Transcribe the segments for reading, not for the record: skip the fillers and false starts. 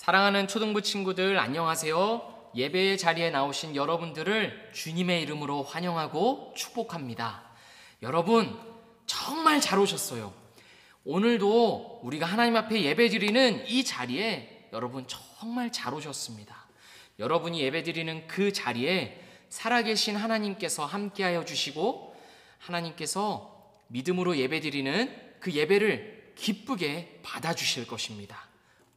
사랑하는 초등부 친구들 안녕하세요. 예배의 자리에 나오신 여러분들을 주님의 이름으로 환영하고 축복합니다. 여러분 정말 잘 오셨어요. 오늘도 우리가 하나님 앞에 예배드리는 이 자리에 여러분 정말 잘 오셨습니다. 여러분이 예배드리는 그 자리에 살아계신 하나님께서 함께하여 주시고 하나님께서 믿음으로 예배드리는 그 예배를 기쁘게 받아주실 것입니다.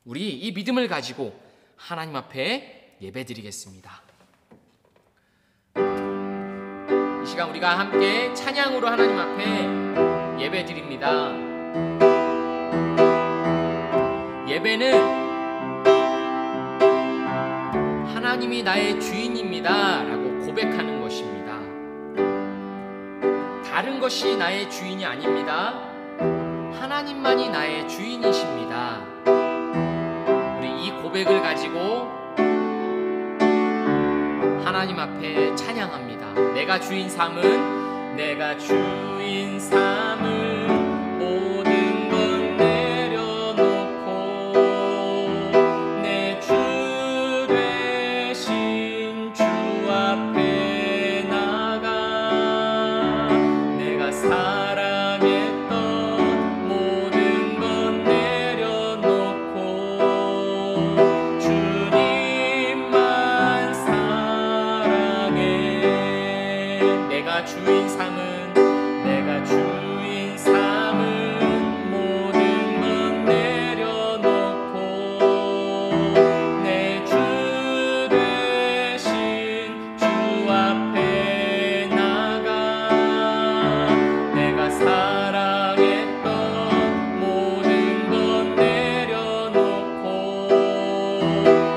우리 이 믿음을 가지고 하나님 앞에 예배드리겠습니다. 이 시간 우리가 함께 찬양으로 하나님 앞에 예배드립니다. 예배는 하나님이 나의 주인입니다 라고 고백하는 것입니다. 다른 것이 나의 주인이 아닙니다. 하나님만이 나의 주인이십니다. 우리 이 고백을 가지고 하나님 앞에 찬양합니다. 내가 주인 삼은 모든 건 내려놓고 내 주 되신 주 앞에 나가 내가 사랑했던 모든 건 내려놓고 주님만 사랑해. 내가 주인 삼은 모든 건 내려놓고 내 주 되신 주 앞에 나가 내가 사랑했던 모든 건 내려놓고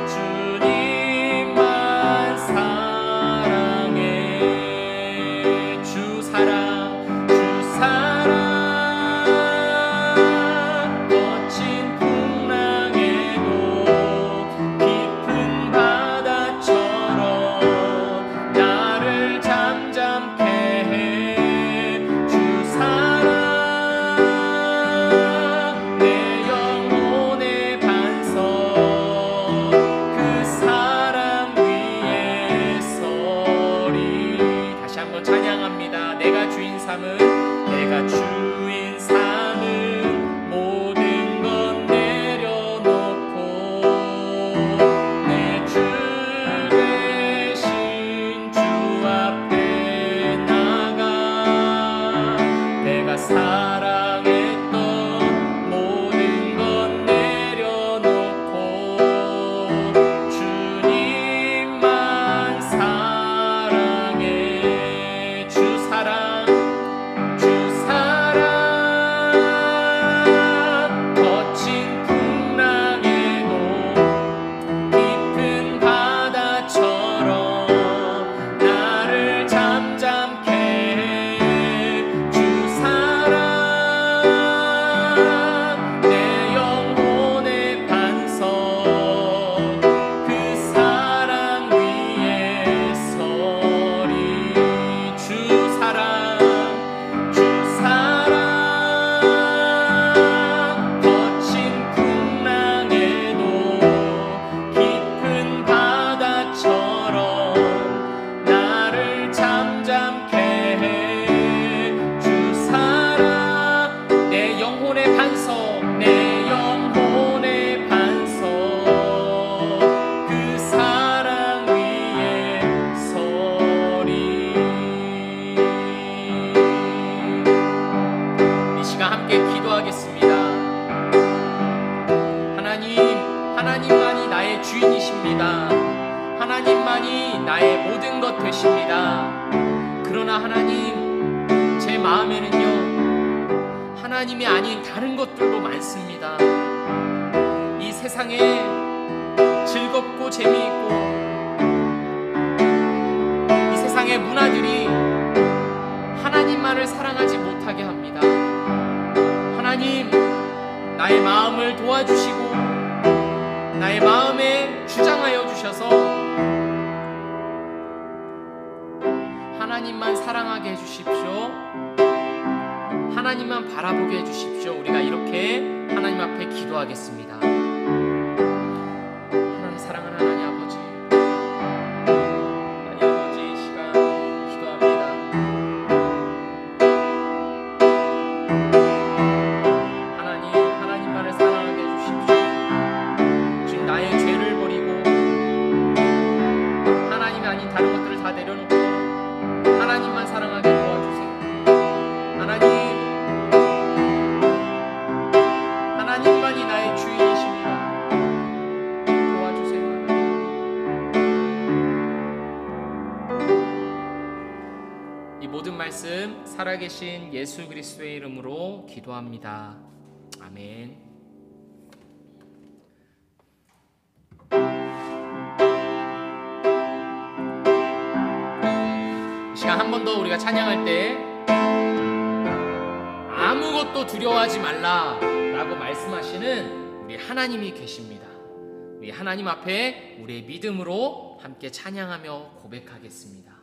주님만 사랑해. 주 사랑 거친 풍랑에도 깊은 바다처럼 나를 잠잠케 해. 주 사랑 내 영혼의 반석 그 사랑 위에 서리. 다시 한번 찬양합니다. 내가 주인 삼은 모든 건 내려놓고 내 주 되신 주 앞에 나가 내가 사랑했던 모든 건 내려놓고 주님만 사랑해. 주 사랑 거친 풍랑에도 깊은 바다처럼 나를 잠잠케 해. 주 사랑 내 영혼의 반석 그 사랑 위에 서리. 주 사랑 거친 풍랑에도 깊은 바다처럼 나를 잠잠케 해. 주 사랑 내 영혼의 반석 그 사랑 위에 서리. 이 시간 함께 기도하겠습니다. 하나님만이 나의 주인이십니다. 하나님만이 나의 모든 것 되십니다. 그러나 하나님, 제 마음에는요 하나님이 아닌 다른 것들도 많습니다. 이 세상에 즐겁고 재미있고 이 세상의 문화들이 하나님만을 사랑하지 못하게 합니다. 하나님, 나의 마음을 도와주시고 나의 마음에 주장하여 주셔서 하나님만 사랑하게 해주십시오. 하나님만 바라보게 해주십시오. 우리가 이렇게 하나님 앞에 기도하겠습니다. 살아계신 예수 그리스도의 이름으로 기도합니다. 아멘. 이 시간 한 번 더 우리가 찬양할 때 아무것도 두려워하지 말라 라고 말씀하시는 우리 하나님이 계십니다. 우리 하나님 앞에 우리의 믿음으로 함께 찬양하며 고백하겠습니다.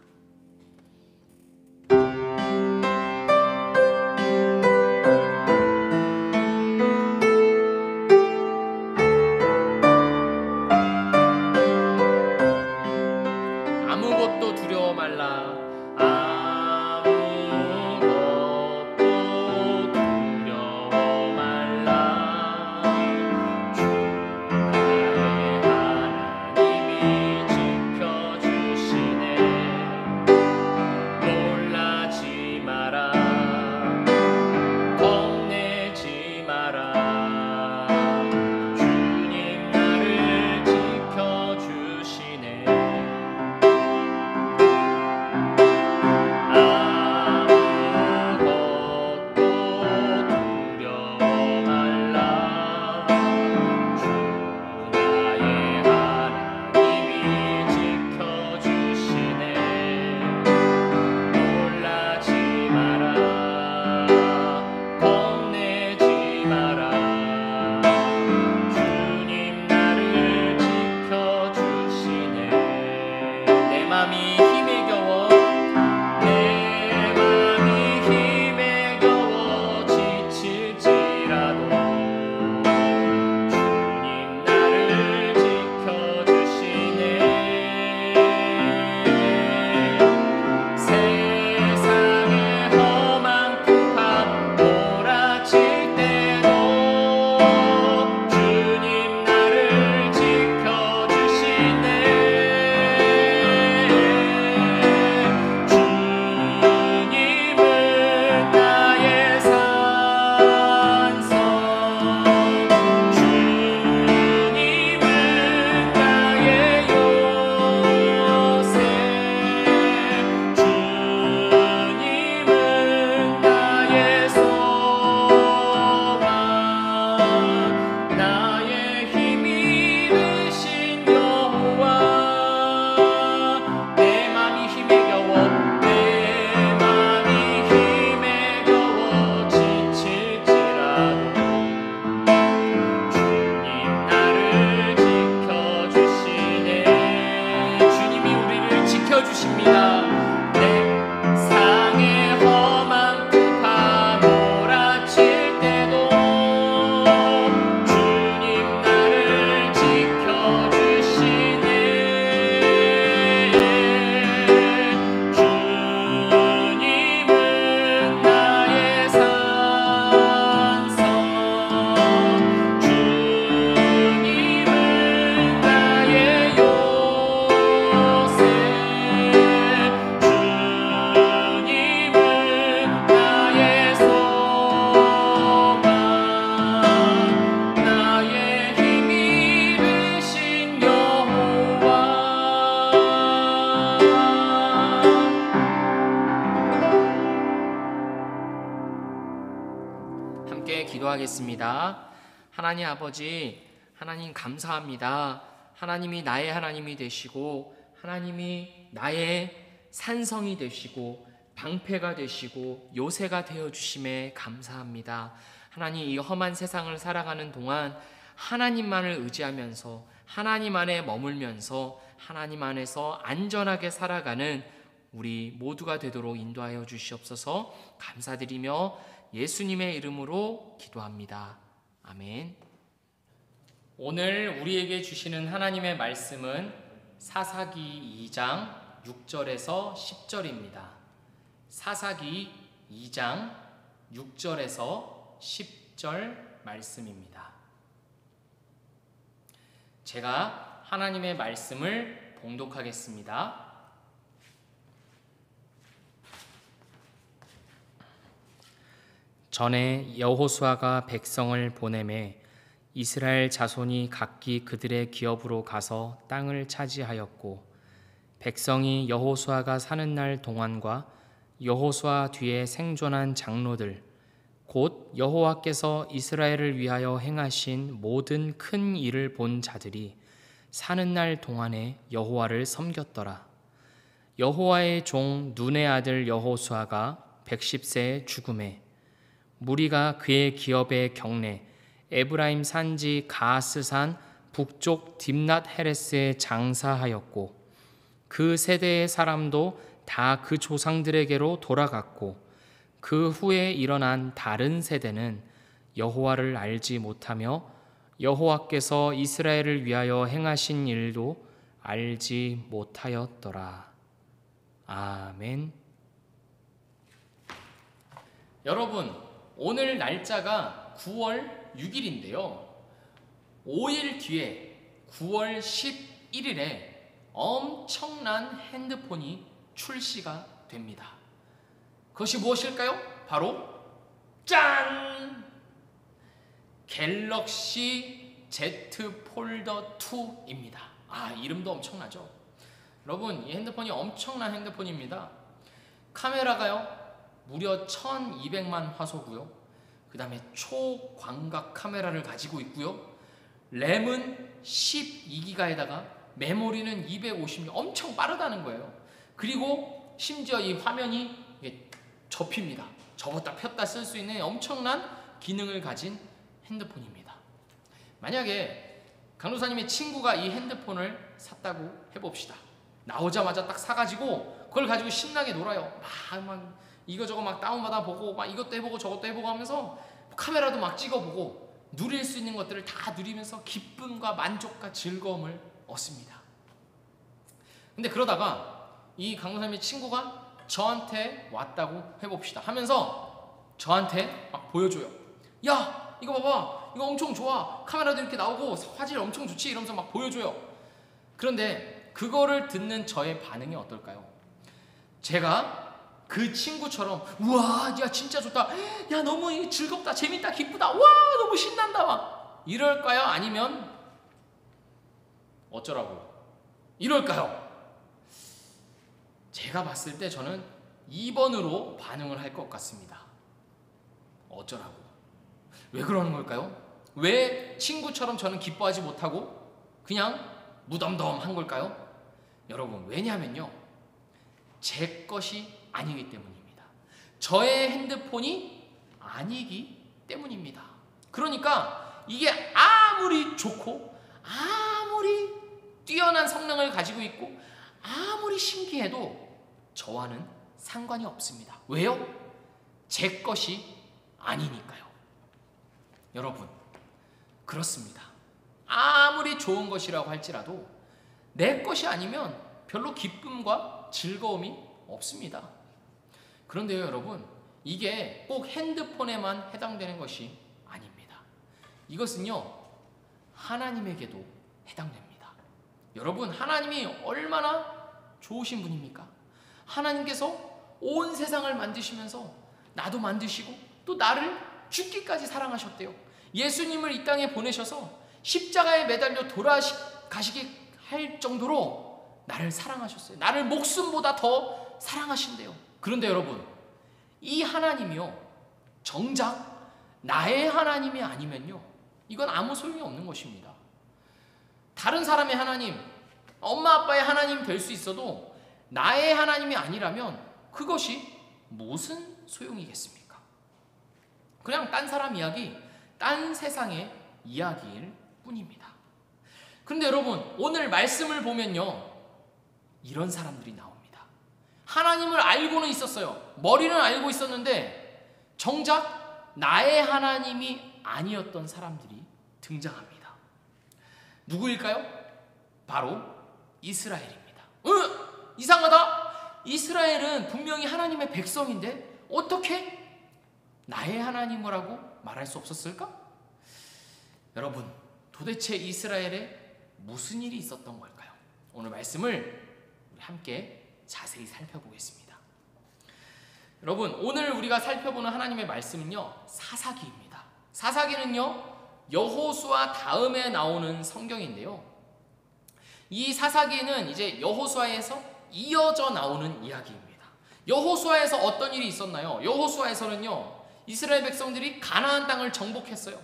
아무것도 두려워 말라. 기도하겠습니다. 하나님 아버지, 하나님 감사합니다. 하나님이 나의 하나님이 되시고 하나님이 나의 산성이 되시고 방패가 되시고 요새가 되어주심에 감사합니다. 하나님, 이 험한 세상을 살아가는 동안 하나님만을 의지하면서 하나님 안에 머물면서 하나님 안에서 안전하게 살아가는 우리 모두가 되도록 인도하여 주시옵소서. 감사드리며 예수님의 이름으로 기도합니다. 아멘. 오늘 우리에게 주시는 하나님의 말씀은 사사기 2장 6절에서 10절입니다. 사사기 2장 6절에서 10절 말씀입니다. 제가 하나님의 말씀을 봉독하겠습니다. 전에 여호수아가 백성을 보내매 이스라엘 자손이 각기 그들의 기업으로 가서 땅을 차지하였고, 백성이 여호수아가 사는 날 동안과 여호수아 뒤에 생존한 장로들, 곧 여호와께서 이스라엘을 위하여 행하신 모든 큰 일을 본 자들이 사는 날 동안에 여호와를 섬겼더라. 여호와의 종 눈의 아들 여호수아가 110세에 죽음에 무리가 그의 기업의 경내 에브라임 산지 가스산 북쪽 딥낫 헤레스에 장사하였고 그 세대의 사람도 다 그 조상들에게로 돌아갔고 그 후에 일어난 다른 세대는 여호와를 알지 못하며 여호와께서 이스라엘을 위하여 행하신 일도 알지 못하였더라. 아멘. 여러분, 오늘 날짜가 9월 6일인데요. 5일 뒤에 9월 11일에 엄청난 핸드폰이 출시가 됩니다. 그것이 무엇일까요? 바로 짠! 갤럭시 Z 폴더 2입니다. 이름도 엄청나죠? 여러분, 이 핸드폰이 엄청난 핸드폰입니다. 카메라가요 무려 1200만 화소고요. 그 다음에 초광각 카메라를 가지고 있고요. 램은 12기가에다가 메모리는 250, 엄청 빠르다는 거예요. 그리고 심지어 이 화면이 접힙니다. 접었다 폈다 쓸 수 있는 엄청난 기능을 가진 핸드폰입니다. 만약에 강도사님의 친구가 이 핸드폰을 샀다고 해봅시다. 나오자마자 딱 사가지고 그걸 가지고 신나게 놀아요. 막 이거저거 막 다운받아 보고 막 이것도 해보고 저것도 해보고 하면서 카메라도 막 찍어보고 누릴 수 있는 것들을 다 누리면서 기쁨과 만족과 즐거움을 얻습니다. 근데 그러다가 이 강도사님의 친구가 저한테 왔다고 해봅시다. 하면서 저한테 막 보여줘요. 야, 이거 봐봐, 이거 엄청 좋아, 카메라도 이렇게 나오고 화질 엄청 좋지, 이러면서 막 보여줘요. 그런데 그거를 듣는 저의 반응이 어떨까요? 제가 그 친구처럼 우와, 야 진짜 좋다, 야 너무 즐겁다, 재밌다, 기쁘다, 와 너무 신난다 막 이럴까요? 아니면 어쩌라고 이럴까요? 제가 봤을 때 저는 2번으로 반응을 할 것 같습니다. 어쩌라고? 왜 그러는 걸까요? 왜 친구처럼 저는 기뻐하지 못하고 그냥 무덤덤한 걸까요? 여러분, 왜냐하면요, 제 것이 아니기 때문입니다. 저의 핸드폰이 아니기 때문입니다. 그러니까 이게 아무리 좋고 아무리 뛰어난 성능을 가지고 있고 아무리 신기해도 저와는 상관이 없습니다. 왜요? 제 것이 아니니까요. 여러분, 그렇습니다. 아무리 좋은 것이라고 할지라도 내 것이 아니면 별로 기쁨과 즐거움이 없습니다. 그런데요, 여러분, 이게 꼭 핸드폰에만 해당되는 것이 아닙니다. 이것은요, 하나님에게도 해당됩니다. 여러분, 하나님이 얼마나 좋으신 분입니까? 하나님께서 온 세상을 만드시면서 나도 만드시고 또 나를 죽기까지 사랑하셨대요. 예수님을 이 땅에 보내셔서 십자가에 매달려 돌아가시게 할 정도로 나를 사랑하셨어요. 나를 목숨보다 더 사랑하신대요. 그런데 여러분, 이 하나님이요, 정작 나의 하나님이 아니면요, 이건 아무 소용이 없는 것입니다. 다른 사람의 하나님, 엄마 아빠의 하나님 될 수 있어도 나의 하나님이 아니라면 그것이 무슨 소용이겠습니까? 그냥 딴 사람 이야기, 딴 세상의 이야기일 뿐입니다. 그런데 여러분, 오늘 말씀을 보면요, 이런 사람들이 나옵니다. 하나님을 알고는 있었어요. 머리는 알고 있었는데 정작 나의 하나님이 아니었던 사람들이 등장합니다. 누구일까요? 바로 이스라엘입니다. 이상하다. 이스라엘은 분명히 하나님의 백성인데 어떻게 나의 하나님이라고 말할 수 없었을까? 여러분, 도대체 이스라엘에 무슨 일이 있었던 걸까요? 오늘 말씀을 우리 함께 자세히 살펴보겠습니다. 여러분, 오늘 우리가 살펴보는 하나님의 말씀은요, 사사기입니다. 사사기는요, 여호수아 다음에 나오는 성경인데요, 이 사사기는 이제 여호수아에서 이어져 나오는 이야기입니다. 여호수아에서 어떤 일이 있었나요? 여호수아에서는요, 이스라엘 백성들이 가나안 땅을 정복했어요.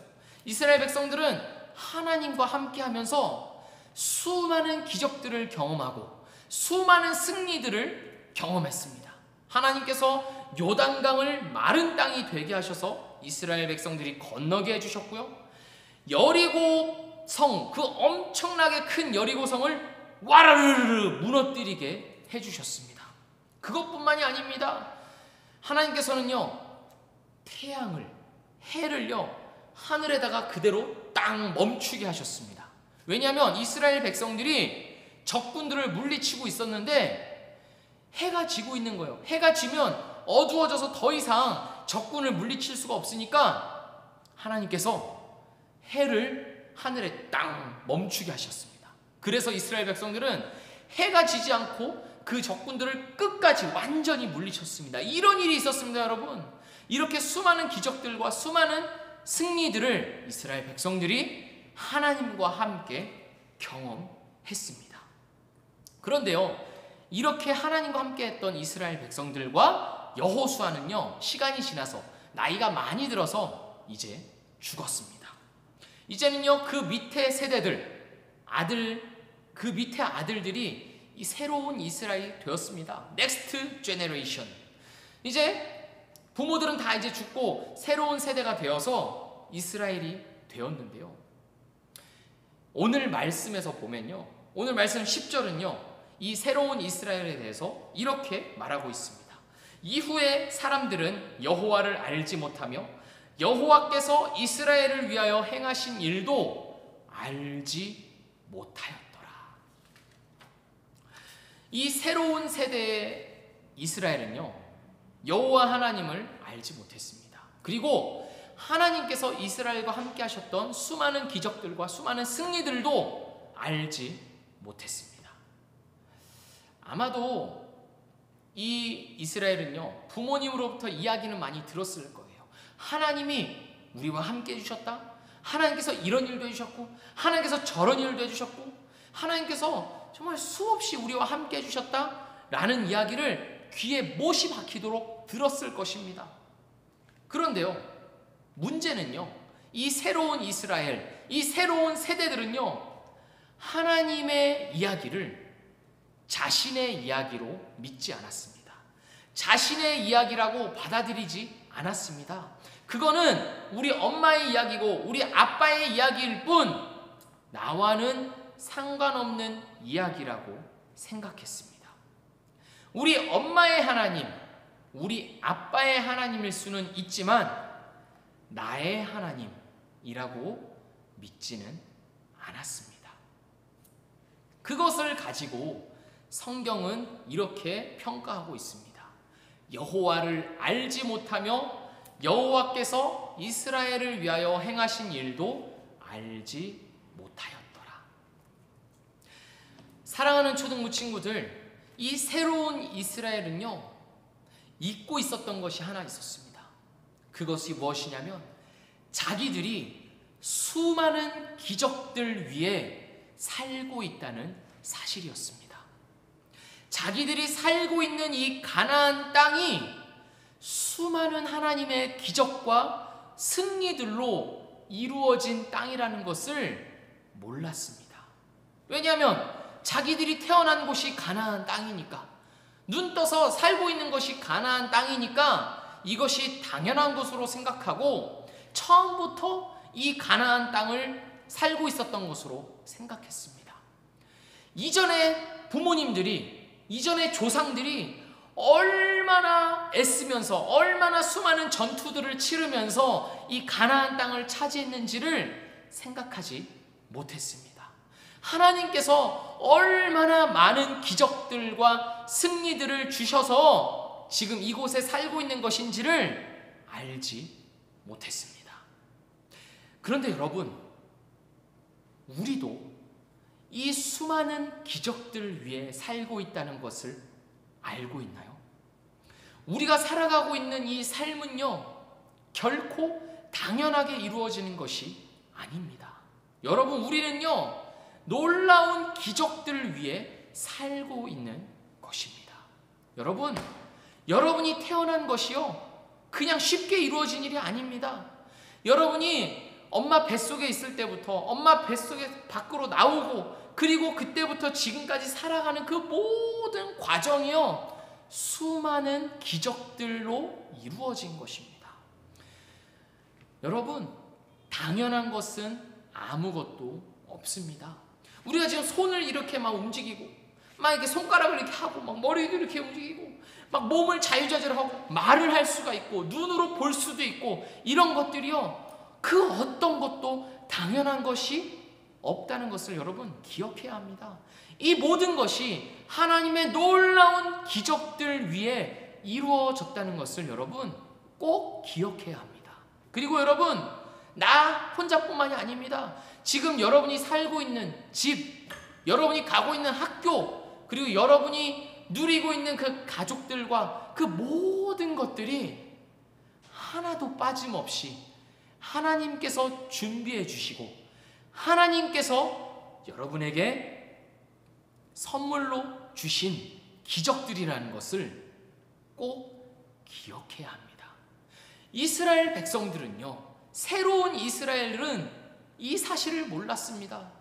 이스라엘 백성들은 하나님과 함께 하면서 수많은 기적들을 경험하고 수많은 승리들을 경험했습니다. 하나님께서 요단강을 마른 땅이 되게 하셔서 이스라엘 백성들이 건너게 해주셨고요. 여리고 성, 그 엄청나게 큰 여리고 성을 와르르르 무너뜨리게 해주셨습니다. 그것뿐만이 아닙니다. 하나님께서는요, 태양을, 해를요, 하늘에다가 그대로 딱 멈추게 하셨습니다. 왜냐하면 이스라엘 백성들이 적군들을 물리치고 있었는데 해가 지고 있는 거예요. 해가 지면 어두워져서 더 이상 적군을 물리칠 수가 없으니까 하나님께서 해를 하늘에 딱 멈추게 하셨습니다. 그래서 이스라엘 백성들은 해가 지지 않고 그 적군들을 끝까지 완전히 물리쳤습니다. 이런 일이 있었습니다, 여러분. 이렇게 수많은 기적들과 수많은 승리들을 이스라엘 백성들이 하나님과 함께 경험했습니다. 그런데요, 이렇게 하나님과 함께 했던 이스라엘 백성들과 여호수아는요, 시간이 지나서 나이가 많이 들어서 이제 죽었습니다. 이제는요, 그 밑에 세대들, 그 밑에 아들들이 이 새로운 이스라엘이 되었습니다. 넥스트 제너레이션. 이제 부모들은 다 이제 죽고 새로운 세대가 되어서 이스라엘이 되었는데요. 오늘 말씀에서 보면요, 오늘 말씀 10절은요, 이 새로운 이스라엘에 대해서 이렇게 말하고 있습니다. 이후에 사람들은 여호와를 알지 못하며 여호와께서 이스라엘을 위하여 행하신 일도 알지 못하였더라. 이 새로운 세대의 이스라엘은요, 여호와 하나님을 알지 못했습니다. 그리고 하나님께서 이스라엘과 함께 하셨던 수많은 기적들과 수많은 승리들도 알지 못했습니다. 아마도 이 이스라엘은요, 부모님으로부터 이야기는 많이 들었을 거예요. 하나님이 우리와 함께 해주셨다. 하나님께서 이런 일도 해주셨고, 하나님께서 저런 일도 해주셨고, 하나님께서 정말 수없이 우리와 함께 해주셨다 라는 이야기를 귀에 못이 박히도록 들었을 것입니다. 그런데요, 문제는요, 이 새로운 이스라엘, 이 새로운 세대들은요, 하나님의 이야기를 자신의 이야기로 믿지 않았습니다. 자신의 이야기라고 받아들이지 않았습니다. 그거는 우리 엄마의 이야기고 우리 아빠의 이야기일 뿐 나와는 상관없는 이야기라고 생각했습니다. 우리 엄마의 하나님, 우리 아빠의 하나님일 수는 있지만 나의 하나님이라고 믿지는 않았습니다. 그것을 가지고 성경은 이렇게 평가하고 있습니다. 여호와를 알지 못하며 여호와께서 이스라엘을 위하여 행하신 일도 알지 못하였더라. 사랑하는 초등부 친구들, 이 새로운 이스라엘은요, 잊고 있었던 것이 하나 있었습니다. 그것이 무엇이냐면 자기들이 수많은 기적들 위에 살고 있다는 사실이었습니다. 자기들이 살고 있는 이 가나안 땅이 수많은 하나님의 기적과 승리들로 이루어진 땅이라는 것을 몰랐습니다. 왜냐하면 자기들이 태어난 곳이 가나안 땅이니까, 눈 떠서 살고 있는 것이 가나안 땅이니까 이것이 당연한 것으로 생각하고 처음부터 이 가나안 땅을 살고 있었던 것으로 생각했습니다. 이전에 부모님들이, 이전에 조상들이 얼마나 애쓰면서 얼마나 수많은 전투들을 치르면서 이 가나안 땅을 차지했는지를 생각하지 못했습니다. 하나님께서 얼마나 많은 기적들과 승리들을 주셔서 지금 이곳에 살고 있는 것인지를 알지 못했습니다. 그런데 여러분, 우리도 이 수많은 기적들 위에 살고 있다는 것을 알고 있나요? 우리가 살아가고 있는 이 삶은요, 결코 당연하게 이루어지는 것이 아닙니다. 여러분, 우리는요, 놀라운 기적들 위에 살고 있는 것입니다. 여러분, 여러분이 태어난 것이요, 그냥 쉽게 이루어진 일이 아닙니다. 여러분이 엄마 뱃속에 있을 때부터 엄마 뱃속에 밖으로 나오고 그리고 그때부터 지금까지 살아가는 그 모든 과정이요, 수많은 기적들로 이루어진 것입니다. 여러분, 당연한 것은 아무것도 없습니다. 우리가 지금 손을 이렇게 막 움직이고 막 이렇게 손가락을 이렇게 하고 막 머리도 이렇게 움직이고 막 몸을 자유자재로하고 말을 할 수가 있고 눈으로 볼 수도 있고 이런 것들이요, 그 어떤 것도 당연한 것이 없다는 것을 여러분 기억해야 합니다. 이 모든 것이 하나님의 놀라운 기적들 위에 이루어졌다는 것을 여러분 꼭 기억해야 합니다. 그리고 여러분, 나 혼자뿐만이 아닙니다. 지금 여러분이 살고 있는 집, 여러분이 가고 있는 학교, 그리고 여러분이 누리고 있는 그 가족들과 그 모든 것들이 하나도 빠짐없이 하나님께서 준비해 주시고 하나님께서 여러분에게 선물로 주신 기적들이라는 것을 꼭 기억해야 합니다. 이스라엘 백성들은요, 새로운 이스라엘은 이 사실을 몰랐습니다.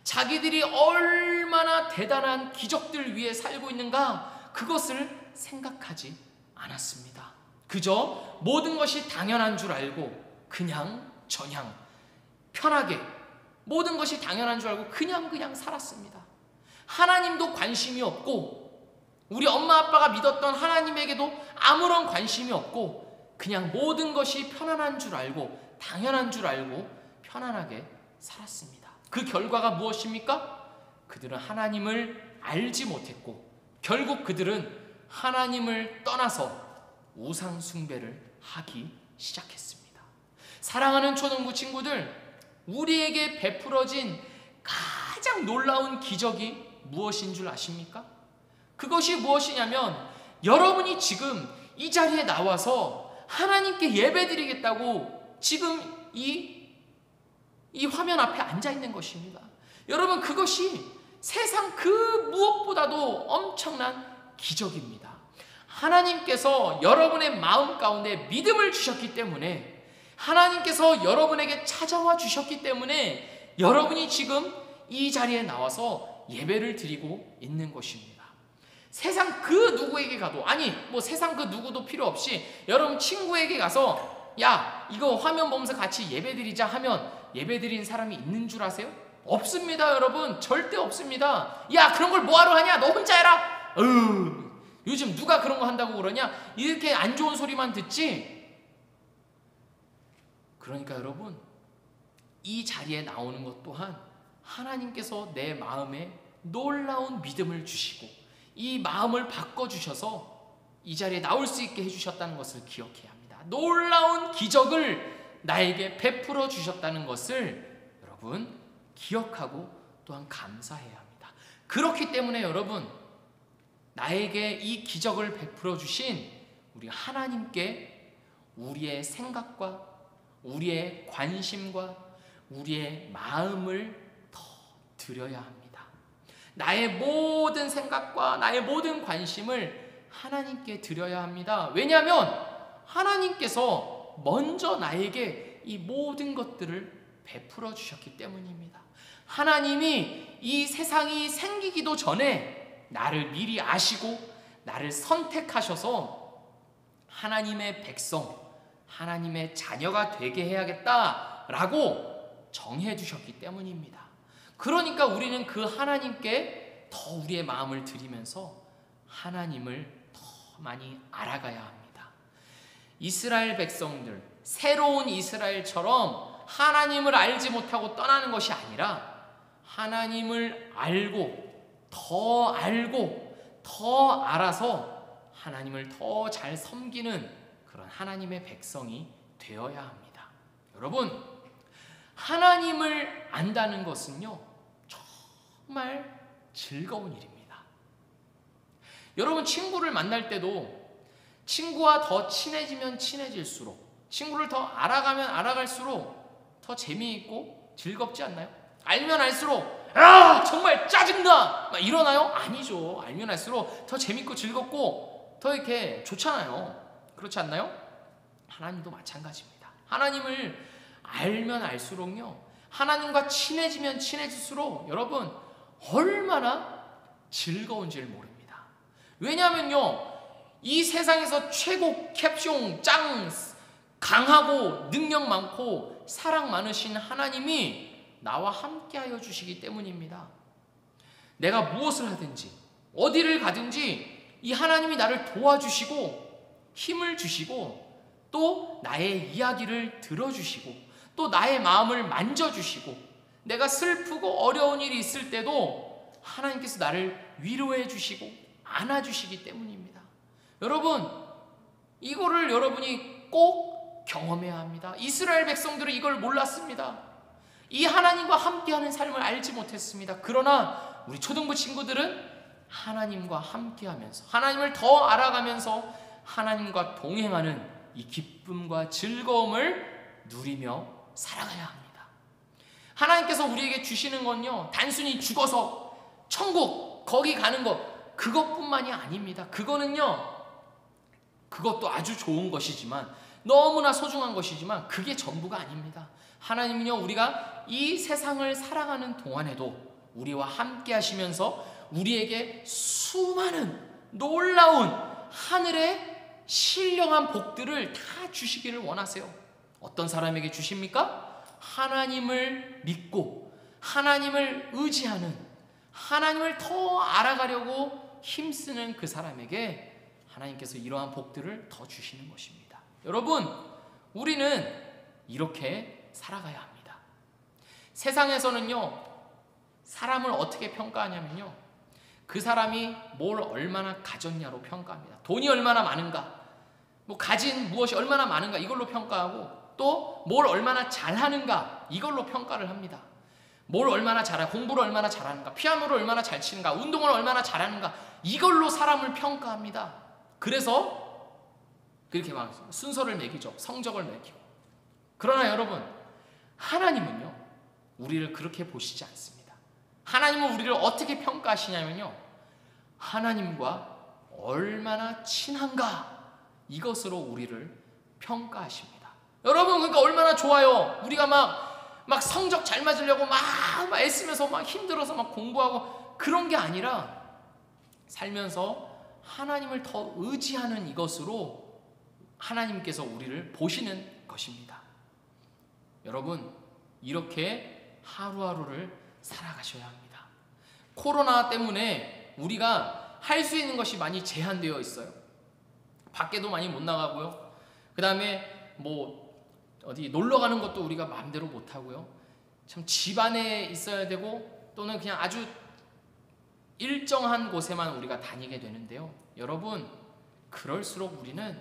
자기들이 얼마나 대단한 기적들 위에 살고 있는가, 그것을 생각하지 않았습니다. 그저 모든 것이 당연한 줄 알고 그냥 저냥 편하게 모든 것이 당연한 줄 알고 그냥 살았습니다. 하나님도 관심이 없고 우리 엄마 아빠가 믿었던 하나님에게도 아무런 관심이 없고 그냥 모든 것이 편안한 줄 알고 당연한 줄 알고 편안하게 살았습니다. 그 결과가 무엇입니까? 그들은 하나님을 알지 못했고 결국 그들은 하나님을 떠나서 우상 숭배를 하기 시작했습니다. 사랑하는 초등부 친구들, 우리에게 베풀어진 가장 놀라운 기적이 무엇인 줄 아십니까? 그것이 무엇이냐면 여러분이 지금 이 자리에 나와서 하나님께 예배드리겠다고 지금 이 화면 앞에 앉아 있는 것입니다. 여러분, 그것이 세상 그 무엇보다도 엄청난 기적입니다. 하나님께서 여러분의 마음 가운데 믿음을 주셨기 때문에, 하나님께서 여러분에게 찾아와 주셨기 때문에 여러분이 지금 이 자리에 나와서 예배를 드리고 있는 것입니다. 세상 그 누구에게 가도, 아니 뭐 세상 그 누구도 필요 없이 여러분 친구에게 가서 야, 이거 화면 보면서 같이 예배 드리자 하면 예배 드리는 사람이 있는 줄 아세요? 없습니다. 여러분, 절대 없습니다. 야, 그런 걸 뭐하러 하냐, 너 혼자 해라. 요즘 누가 그런 거 한다고 그러냐, 이렇게 안 좋은 소리만 듣지. 그러니까 여러분, 이 자리에 나오는 것 또한 하나님께서 내 마음에 놀라운 믿음을 주시고 이 마음을 바꿔주셔서 이 자리에 나올 수 있게 해주셨다는 것을 기억해야 합니다. 놀라운 기적을 나에게 베풀어 주셨다는 것을 여러분 기억하고 또한 감사해야 합니다. 그렇기 때문에 여러분, 나에게 이 기적을 베풀어 주신 우리 하나님께 우리의 생각과 우리의 관심과 우리의 마음을 더 드려야 합니다. 나의 모든 생각과 나의 모든 관심을 하나님께 드려야 합니다. 왜냐하면 하나님께서 먼저 나에게 이 모든 것들을 베풀어 주셨기 때문입니다. 하나님이 이 세상이 생기기도 전에 나를 미리 아시고 나를 선택하셔서 하나님의 백성, 하나님의 자녀가 되게 해야겠다라고 정해 주셨기 때문입니다. 그러니까 우리는 그 하나님께 더 우리의 마음을 드리면서 하나님을 더 많이 알아가야 합니다. 이스라엘 백성들, 새로운 이스라엘처럼 하나님을 알지 못하고 떠나는 것이 아니라 하나님을 알고 더 알아서 하나님을 더 잘 섬기는 그런 하나님의 백성이 되어야 합니다. 여러분, 하나님을 안다는 것은요, 정말 즐거운 일입니다. 여러분, 친구를 만날 때도 친구와 더 친해지면 친해질수록, 친구를 더 알아가면 알아갈수록 더 재미있고 즐겁지 않나요? 알면 알수록 정말 짜증나! 막 이러나요? 아니죠. 알면 알수록 더 재밌고 즐겁고 더 이렇게 좋잖아요. 그렇지 않나요? 하나님도 마찬가지입니다. 하나님을 알면 알수록요, 하나님과 친해지면 친해질수록 여러분 얼마나 즐거운지를 모릅니다. 왜냐하면요, 이 세상에서 최고 캡숑 짱 강하고 능력 많고 사랑 많으신 하나님이 나와 함께하여 주시기 때문입니다. 내가 무엇을 하든지 어디를 가든지 이 하나님이 나를 도와주시고 힘을 주시고 또 나의 이야기를 들어주시고 또 나의 마음을 만져주시고 내가 슬프고 어려운 일이 있을 때도 하나님께서 나를 위로해 주시고 안아주시기 때문입니다. 여러분, 이거를 여러분이 꼭 경험해야 합니다. 이스라엘 백성들은 이걸 몰랐습니다. 이 하나님과 함께하는 삶을 알지 못했습니다. 그러나 우리 초등부 친구들은 하나님과 함께하면서 하나님을 더 알아가면서 하나님과 동행하는 이 기쁨과 즐거움을 누리며 살아가야 합니다. 하나님께서 우리에게 주시는 건요, 단순히 죽어서 천국 거기 가는 것 그것뿐만이 아닙니다. 그것도 아주 좋은 것이지만 너무나 소중한 것이지만 그게 전부가 아닙니다. 하나님은요, 우리가 이 세상을 살아가는 동안에도 우리와 함께 하시면서 우리에게 수많은 놀라운 하늘의 신령한 복들을 다 주시기를 원하세요. 어떤 사람에게 주십니까? 하나님을 믿고 하나님을 의지하는, 하나님을 더 알아가려고 힘쓰는 그 사람에게 하나님께서 이러한 복들을 더 주시는 것입니다. 여러분, 우리는 이렇게 살아가야 합니다. 세상에서는요, 사람을 어떻게 평가하냐면요, 그 사람이 뭘 얼마나 가졌냐로 평가합니다. 돈이 얼마나 많은가, 가진 무엇이 얼마나 많은가 이걸로 평가하고, 또 뭘 얼마나 잘하는가 이걸로 평가를 합니다. 뭘 얼마나 잘하고, 공부를 얼마나 잘하는가, 피아노를 얼마나 잘 치는가, 운동을 얼마나 잘하는가 이걸로 사람을 평가합니다. 그래서 그렇게 막 순서를 매기죠. 성적을 매기고. 그러나 여러분, 하나님은요, 우리를 그렇게 보시지 않습니다. 하나님은 우리를 어떻게 평가하시냐면요, 하나님과 얼마나 친한가 이것으로 우리를 평가하십니다. 여러분, 그러니까 얼마나 좋아요. 우리가 막 성적 잘 맞으려고 막 애쓰면서 막 힘들어서 막 공부하고 그런 게 아니라 살면서 하나님을 더 의지하는 이것으로 하나님께서 우리를 보시는 것입니다. 여러분, 이렇게 하루하루를 살아가셔야 합니다. 코로나 때문에 우리가 할 수 있는 것이 많이 제한되어 있어요. 밖에도 많이 못 나가고요. 그 다음에 어디 놀러 가는 것도 우리가 마음대로 못 하고요. 참 집 안에 있어야 되고 또는 그냥 아주 일정한 곳에만 우리가 다니게 되는데요. 여러분, 그럴수록 우리는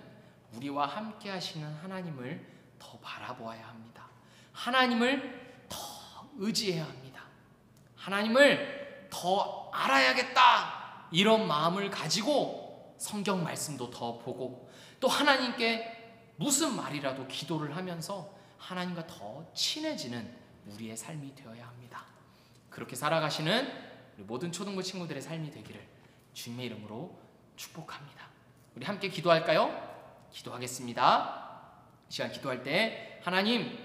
우리와 함께 하시는 하나님을 더 바라보아야 합니다. 하나님을 더 의지해야 합니다. 하나님을 더 알아야겠다 이런 마음을 가지고 성경 말씀도 더 보고 또 하나님께 무슨 말이라도 기도를 하면서 하나님과 더 친해지는 우리의 삶이 되어야 합니다. 그렇게 살아가시는 우리 모든 초등부 친구들의 삶이 되기를 주님의 이름으로 축복합니다. 우리 함께 기도할까요? 기도하겠습니다. 이 시간 기도할 때 하나님,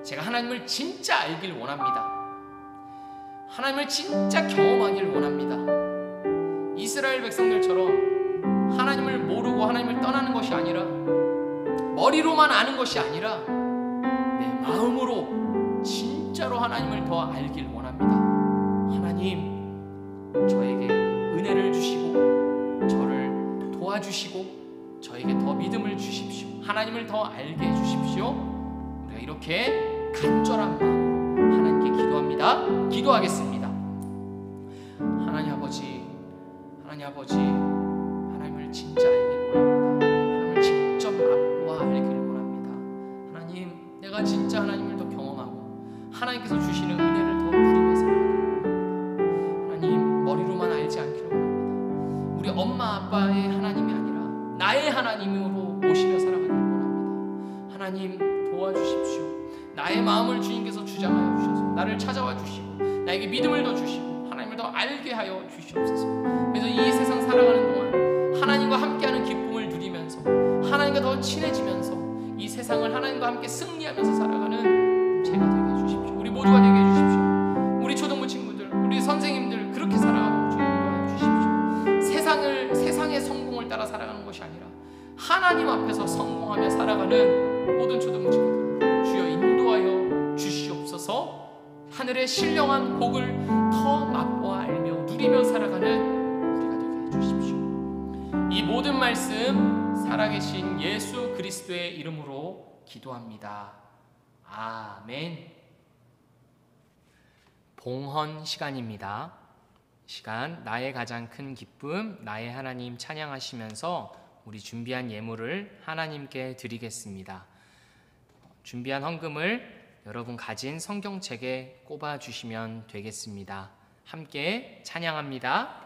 제가 하나님을 진짜 알길 원합니다. 하나님을 진짜 경험하길 원합니다. 이스라엘 백성들처럼 하나님을 모르고 하나님을 떠나는 것이 아니라 머리로만 아는 것이 아니라 내 마음으로 진짜로 하나님을 더 알길 원합니다. 하나님, 저에게 은혜를 주시고 저를 도와주시고 저에게 더 믿음을 주십시오. 하나님을 더 알게 해주십시오. 우리가 이렇게 간절한 마음으로 하나님께 기도합니다. 기도하겠습니다. 하나님 아버지, 하나님을 진짜 알기를 원합니다. 하나님을 직접 맛보아 알기를 원합니다. 하나님, 내가 진짜 하나님을 더 경험하고 하나님께서 주시는 은혜를 더 누리며 살아가기를 원합니다. 하나님, 머리로만 알지 않기를 원합니다. 우리 엄마 아빠의 하나님이 아니라 나의 하나님으로 모시며 살아가기를 원합니다. 하나님, 도와주십시오. 나의 마음을 주님께서 주장하여 주셔서 나를 찾아와 주시고 나에게 믿음을 더 주시고 하나님을 더 알게 하여 주시옵소서. 그래서 이 세상 살아가는 동안 하나님과 함께하는 친해지면서 이 세상을 하나님과 함께 승리하면서 살아가는 제가 되게 해주십시오. 우리 모두가 되게 해주십시오. 우리 초등부 친구들, 우리 선생님들 그렇게 살아가고 주님과 해주십시오. 세상의 성공을 따라 살아가는 것이 아니라 하나님 앞에서 성공하며 살아가는 모든 초등부 친구들 주여 인도하여 주시옵소서. 하늘의 신령한 복을 더 맛보아 알며 누리며 살아가는 우리가 되게 해주십시오. 이 모든 말씀 살아계신 예수 그리스도의 이름으로 기도합니다. 아멘. 봉헌 시간입니다. 시간 나의 가장 큰 기쁨 나의 하나님 찬양하시면서 우리 준비한 예물을 하나님께 드리겠습니다. 준비한 헌금을 여러분 가진 성경책에 꼽아 주시면 되겠습니다. 함께 찬양합니다.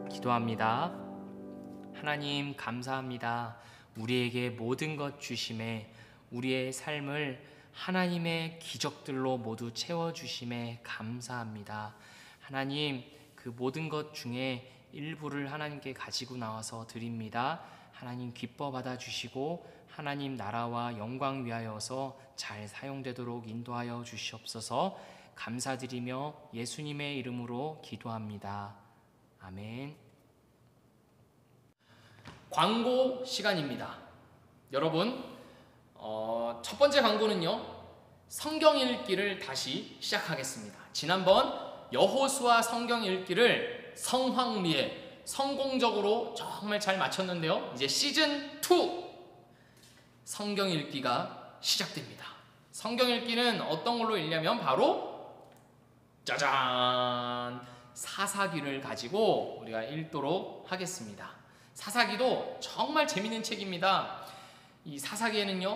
기도합니다. 하나님 감사합니다. 우리에게 모든 것 주심에 우리의 삶을 하나님의 기적들로 모두 채워주심에 감사합니다. 하나님 그 모든 것 중에 일부를 하나님께 가지고 나와서 드립니다. 하나님 기뻐 받아주시고 하나님 나라와 영광 위하여서 잘 사용되도록 인도하여 주시옵소서. 감사드리며 예수님의 이름으로 기도합니다. 아멘. 광고 시간입니다. 여러분 첫 번째 광고는요, 성경 읽기를 다시 시작하겠습니다. 지난번 여호수아 성경 읽기를 성황리에 성공적으로 정말 잘 마쳤는데요, 이제 시즌2 성경 읽기가 시작됩니다. 성경 읽기는 어떤 걸로 읽냐면 바로 짜잔, 사사기를 가지고 우리가 읽도록 하겠습니다. 사사기도 정말 재밌는 책입니다. 이 사사기에는요,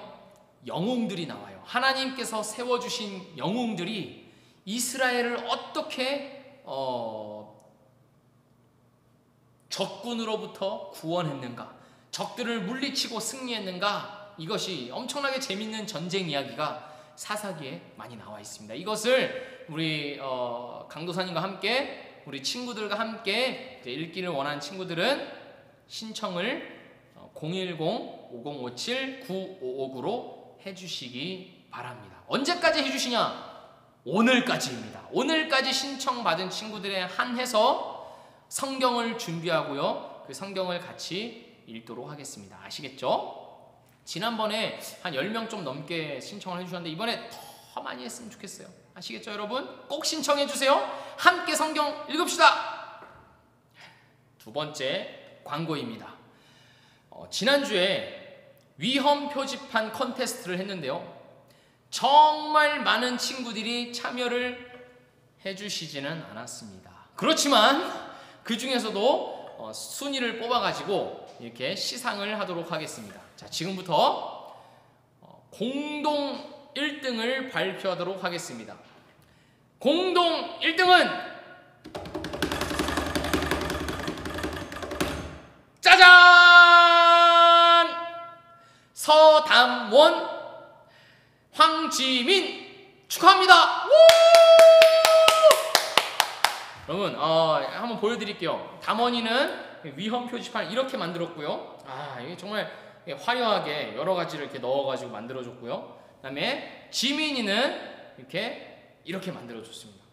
영웅들이 나와요. 하나님께서 세워주신 영웅들이 이스라엘을 어떻게 적군으로부터 구원했는가, 적들을 물리치고 승리했는가, 이것이 엄청나게 재밌는 전쟁 이야기가 사사기에 많이 나와 있습니다. 이것을 우리 강도사님과 함께, 우리 친구들과 함께 읽기를 원하는 친구들은 신청을 010-5057-9559로 해주시기 바랍니다. 언제까지 해주시냐? 오늘까지입니다. 오늘까지 신청받은 친구들에 한해서 성경을 준비하고요, 그 성경을 같이 읽도록 하겠습니다. 아시겠죠? 지난번에 한 10명 좀 넘게 신청을 해주셨는데 이번에 더 많이 했으면 좋겠어요. 아시겠죠 여러분? 꼭 신청해 주세요. 함께 성경 읽읍시다. 두 번째 광고입니다. 지난주에 위험 표지판 컨테스트를 했는데요, 정말 많은 친구들이 참여를 해주시지는 않았습니다. 그렇지만 그 중에서도 순위를 뽑아가지고 이렇게 시상을 하도록 하겠습니다. 자, 지금부터 공동 1등을 발표하도록 하겠습니다. 공동 1등은 짜잔! 서담원 황지민 축하합니다. 여러분 한번 보여드릴게요. 담원이는 위험 표지판 이렇게 만들었고요. 이게 정말 화려하게 여러 가지를 이렇게 넣어가지고 만들어줬고요. 그다음에 지민이는 이렇게 만들어줬습니다.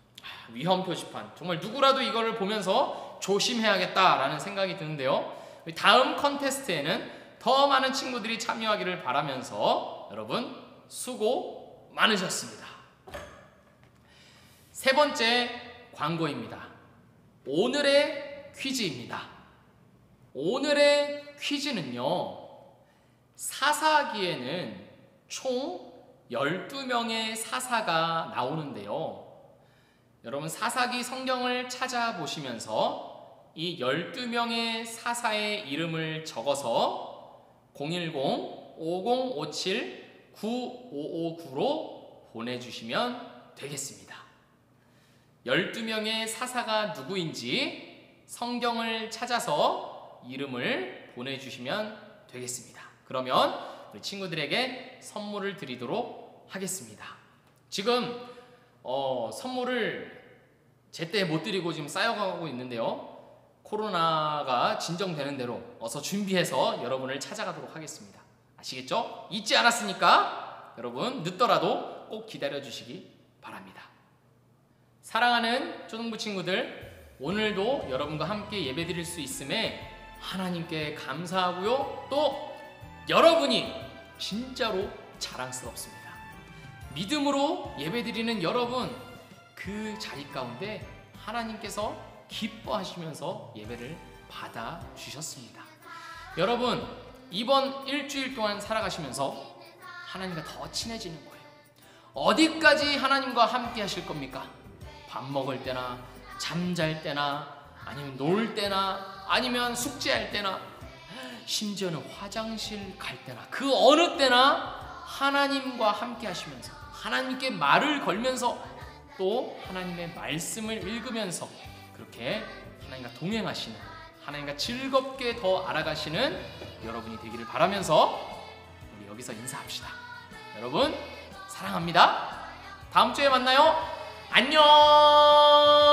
위험 표지판 정말 누구라도 이거를 보면서 조심해야겠다라는 생각이 드는데요. 다음 컨테스트에는 더 많은 친구들이 참여하기를 바라면서 여러분 수고 많으셨습니다. 세 번째 광고입니다. 오늘의 퀴즈입니다. 오늘의 퀴즈는요, 사사기에는 총 12명의 사사가 나오는데요. 여러분 사사기 성경을 찾아보시면서 이 12명의 사사의 이름을 적어서 010-5057-9559로 보내주시면 되겠습니다. 12명의 사사가 누구인지 성경을 찾아서 이름을 보내주시면 되겠습니다. 그러면 우리 친구들에게 선물을 드리도록 하겠습니다. 지금 선물을 제때 못 드리고 지금 쌓여가고 있는데요. 코로나가 진정되는 대로 어서 준비해서 여러분을 찾아가도록 하겠습니다. 아시겠죠? 잊지 않았으니까 여러분 늦더라도 꼭 기다려 주시기 바랍니다. 사랑하는 초등부 친구들, 오늘도 여러분과 함께 예배 드릴 수 있음에 하나님께 감사하고요. 또 여러분이 진짜로 자랑스럽습니다. 믿음으로 예배드리는 여러분, 그 자리 가운데 하나님께서 기뻐하시면서 예배를 받아주셨습니다. 여러분, 이번 일주일 동안 살아가시면서 하나님과 더 친해지는 거예요. 어디까지 하나님과 함께 하실 겁니까? 밥 먹을 때나 잠잘 때나 아니면 놀 때나 아니면 숙제할 때나 심지어는 화장실 갈 때나 그 어느 때나 하나님과 함께 하시면서 하나님께 말을 걸면서 또 하나님의 말씀을 읽으면서 그렇게 하나님과 동행하시는, 하나님과 즐겁게 더 알아가시는 여러분이 되기를 바라면서 우리 여기서 인사합시다. 여러분 사랑합니다. 다음 주에 만나요. 안녕.